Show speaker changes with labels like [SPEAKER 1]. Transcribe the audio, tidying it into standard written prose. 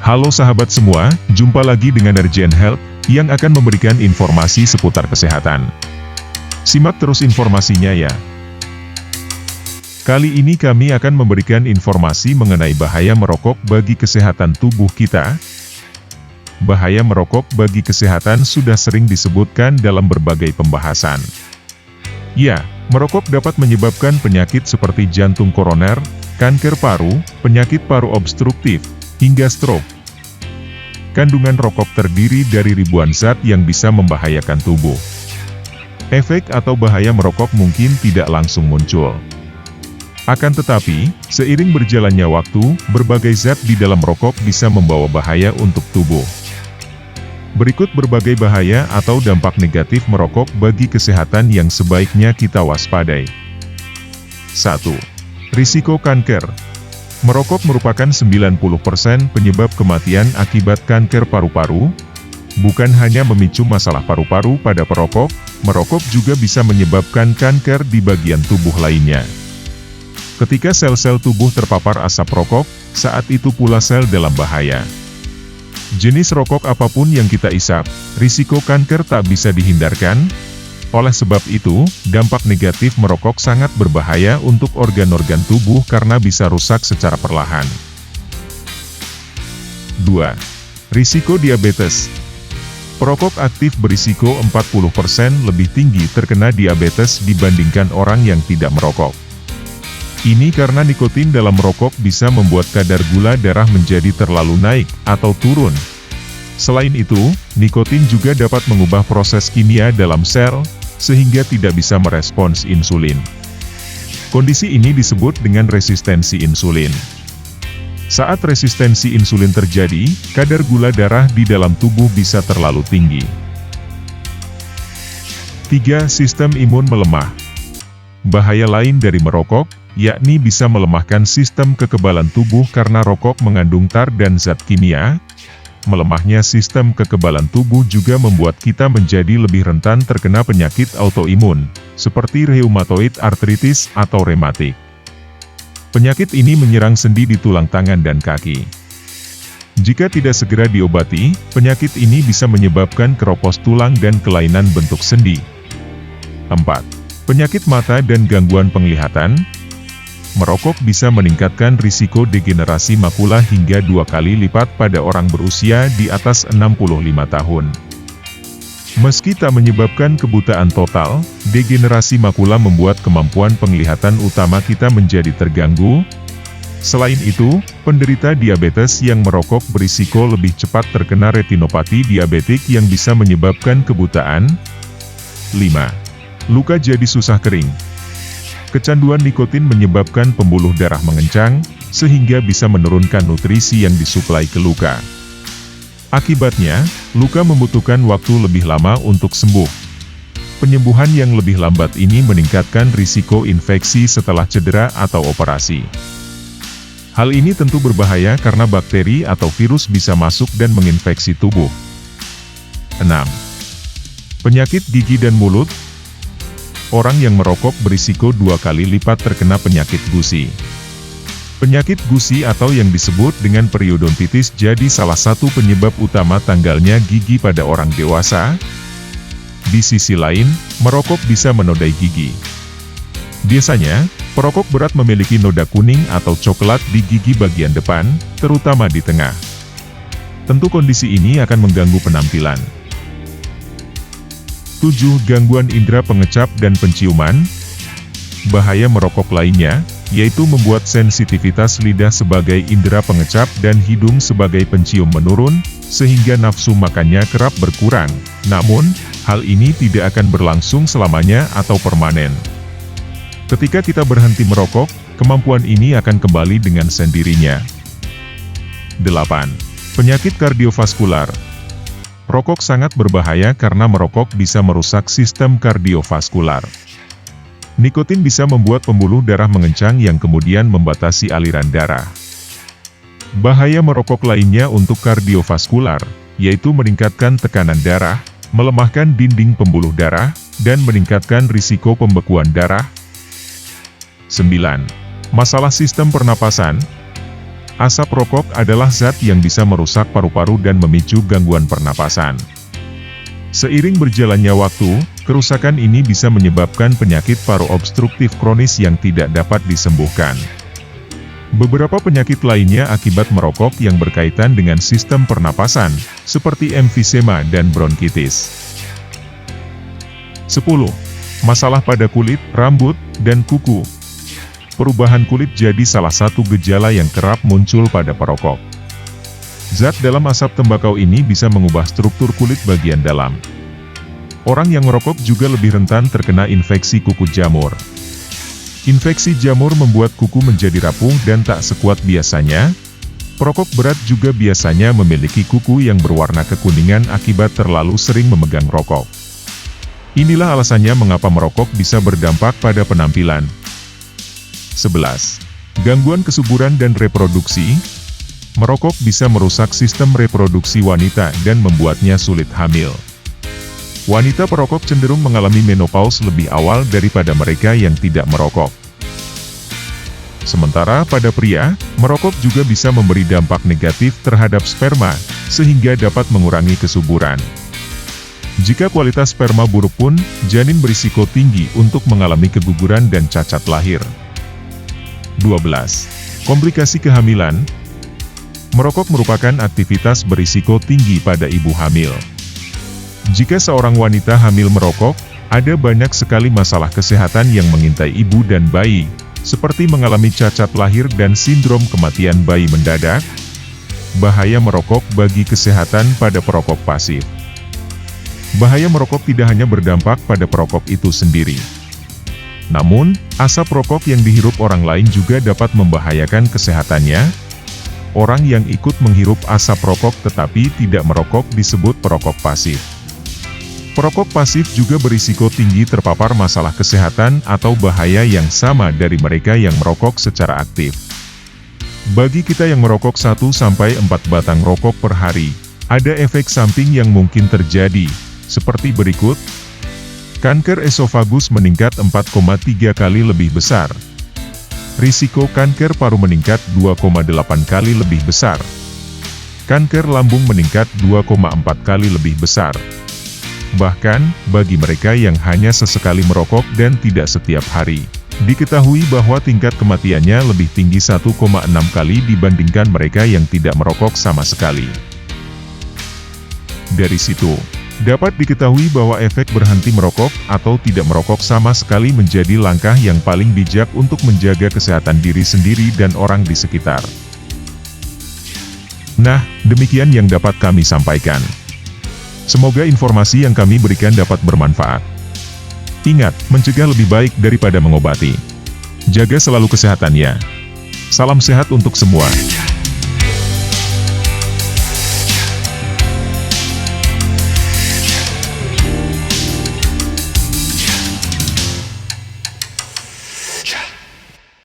[SPEAKER 1] Halo sahabat semua, jumpa lagi dengan Darjen Health, yang akan memberikan informasi seputar kesehatan. Simak terus informasinya ya. Kali ini kami akan memberikan informasi mengenai bahaya merokok bagi kesehatan tubuh kita. Bahaya merokok bagi kesehatan sudah sering disebutkan dalam berbagai pembahasan. Ya, merokok dapat menyebabkan penyakit seperti jantung koroner, kanker paru, penyakit paru obstruktif, hingga stroke. Kandungan rokok terdiri dari ribuan zat yang bisa membahayakan tubuh. Efek atau bahaya merokok mungkin tidak langsung muncul. Akan tetapi, seiring berjalannya waktu, berbagai zat di dalam rokok bisa membawa bahaya untuk tubuh. Berikut berbagai bahaya atau dampak negatif merokok bagi kesehatan yang sebaiknya kita waspadai. 1. Risiko kanker. Merokok merupakan 90% penyebab kematian akibat kanker paru-paru. Bukan hanya memicu masalah paru-paru pada perokok, merokok juga bisa menyebabkan kanker di bagian tubuh lainnya. Ketika sel-sel tubuh terpapar asap rokok, saat itu pula sel dalam bahaya. Jenis rokok apapun yang kita isap, risiko kanker tak bisa dihindarkan. Oleh sebab itu, dampak negatif merokok sangat berbahaya untuk organ-organ tubuh karena bisa rusak secara perlahan. 2. Risiko diabetes. Perokok aktif berisiko 40% lebih tinggi terkena diabetes dibandingkan orang yang tidak merokok. Ini karena nikotin dalam rokok bisa membuat kadar gula darah menjadi terlalu naik atau turun. Selain itu, nikotin juga dapat mengubah proses kimia dalam sel, sehingga tidak bisa merespons insulin. Kondisi ini disebut dengan resistensi insulin. Saat resistensi insulin terjadi, kadar gula darah di dalam tubuh bisa terlalu tinggi. 3. Sistem imun melemah. Bahaya lain dari merokok, yakni bisa melemahkan sistem kekebalan tubuh karena rokok mengandung tar dan zat kimia. Melemahnya sistem kekebalan tubuh juga membuat kita menjadi lebih rentan terkena penyakit autoimun, seperti rheumatoid arthritis atau rematik. Penyakit ini menyerang sendi di tulang tangan dan kaki. Jika tidak segera diobati, penyakit ini bisa menyebabkan keropos tulang dan kelainan bentuk sendi. 4. Penyakit mata dan gangguan penglihatan. Merokok bisa meningkatkan risiko degenerasi makula hingga 2 kali lipat pada orang berusia di atas 65 tahun. Meski tak menyebabkan kebutaan total, degenerasi makula membuat kemampuan penglihatan utama kita menjadi terganggu. Selain itu, penderita diabetes yang merokok berisiko lebih cepat terkena retinopati diabetik yang bisa menyebabkan kebutaan. 5. Luka jadi susah kering. Kecanduan nikotin menyebabkan pembuluh darah mengencang, sehingga bisa menurunkan nutrisi yang disuplai ke luka. Akibatnya, luka membutuhkan waktu lebih lama untuk sembuh. Penyembuhan yang lebih lambat ini meningkatkan risiko infeksi setelah cedera atau operasi. Hal ini tentu berbahaya karena bakteri atau virus bisa masuk dan menginfeksi tubuh. 6. Penyakit gigi dan mulut. Orang yang merokok berisiko 2 kali lipat terkena penyakit gusi. Penyakit gusi atau yang disebut dengan periodontitis jadi salah satu penyebab utama tanggalnya gigi pada orang dewasa. Di sisi lain, merokok bisa menodai gigi. Biasanya, perokok berat memiliki noda kuning atau coklat di gigi bagian depan, terutama di tengah. Tentu kondisi ini akan mengganggu penampilan. 7. Gangguan indera pengecap dan penciuman. Bahaya merokok lainnya, yaitu membuat sensitivitas lidah sebagai indera pengecap dan hidung sebagai pencium menurun, sehingga nafsu makannya kerap berkurang. Namun, hal ini tidak akan berlangsung selamanya atau permanen. Ketika kita berhenti merokok, kemampuan ini akan kembali dengan sendirinya. 8. Penyakit kardiovaskular. Rokok sangat berbahaya karena merokok bisa merusak sistem kardiovaskular. Nikotin bisa membuat pembuluh darah mengencang yang kemudian membatasi aliran darah. Bahaya merokok lainnya untuk kardiovaskular, yaitu meningkatkan tekanan darah, melemahkan dinding pembuluh darah, dan meningkatkan risiko pembekuan darah. 9. Masalah sistem pernapasan. Asap rokok adalah zat yang bisa merusak paru-paru dan memicu gangguan pernapasan. Seiring berjalannya waktu, kerusakan ini bisa menyebabkan penyakit paru obstruktif kronis yang tidak dapat disembuhkan. Beberapa penyakit lainnya akibat merokok yang berkaitan dengan sistem pernapasan, seperti emfisema dan bronkitis. 10. Masalah pada kulit, rambut, dan kuku. Perubahan kulit jadi salah satu gejala yang kerap muncul pada perokok. Zat dalam asap tembakau ini bisa mengubah struktur kulit bagian dalam. Orang yang merokok juga lebih rentan terkena infeksi kuku jamur. Infeksi jamur membuat kuku menjadi rapuh dan tak sekuat biasanya. Perokok berat juga biasanya memiliki kuku yang berwarna kekuningan akibat terlalu sering memegang rokok. Inilah alasannya mengapa merokok bisa berdampak pada penampilan. 11. Gangguan kesuburan dan reproduksi. Merokok bisa merusak sistem reproduksi wanita dan membuatnya sulit hamil. Wanita perokok cenderung mengalami menopause lebih awal daripada mereka yang tidak merokok. Sementara pada pria, merokok juga bisa memberi dampak negatif terhadap sperma, sehingga dapat mengurangi kesuburan. Jika kualitas sperma buruk pun, janin berisiko tinggi untuk mengalami keguguran dan cacat lahir. 12. Komplikasi kehamilan. Merokok merupakan aktivitas berisiko tinggi pada ibu hamil. Jika seorang wanita hamil merokok, ada banyak sekali masalah kesehatan yang mengintai ibu dan bayi, seperti mengalami cacat lahir dan sindrom kematian bayi mendadak. Bahaya merokok bagi kesehatan pada perokok pasif. Bahaya merokok tidak hanya berdampak pada perokok itu sendiri. Namun, asap rokok yang dihirup orang lain juga dapat membahayakan kesehatannya. Orang yang ikut menghirup asap rokok tetapi tidak merokok disebut perokok pasif. Perokok pasif juga berisiko tinggi terpapar masalah kesehatan atau bahaya yang sama dari mereka yang merokok secara aktif. Bagi kita yang merokok 1-4 batang rokok per hari, ada efek samping yang mungkin terjadi, seperti berikut. Kanker esofagus meningkat 4,3 kali lebih besar. Risiko kanker paru meningkat 2,8 kali lebih besar. Kanker lambung meningkat 2,4 kali lebih besar. Bahkan, bagi mereka yang hanya sesekali merokok dan tidak setiap hari, diketahui bahwa tingkat kematiannya lebih tinggi 1,6 kali dibandingkan mereka yang tidak merokok sama sekali. Dari situ, dapat diketahui bahwa efek berhenti merokok atau tidak merokok sama sekali menjadi langkah yang paling bijak untuk menjaga kesehatan diri sendiri dan orang di sekitar. Nah, demikian yang dapat kami sampaikan. Semoga informasi yang kami berikan dapat bermanfaat. Ingat, mencegah lebih baik daripada mengobati. Jaga selalu kesehatannya. Salam sehat untuk semua.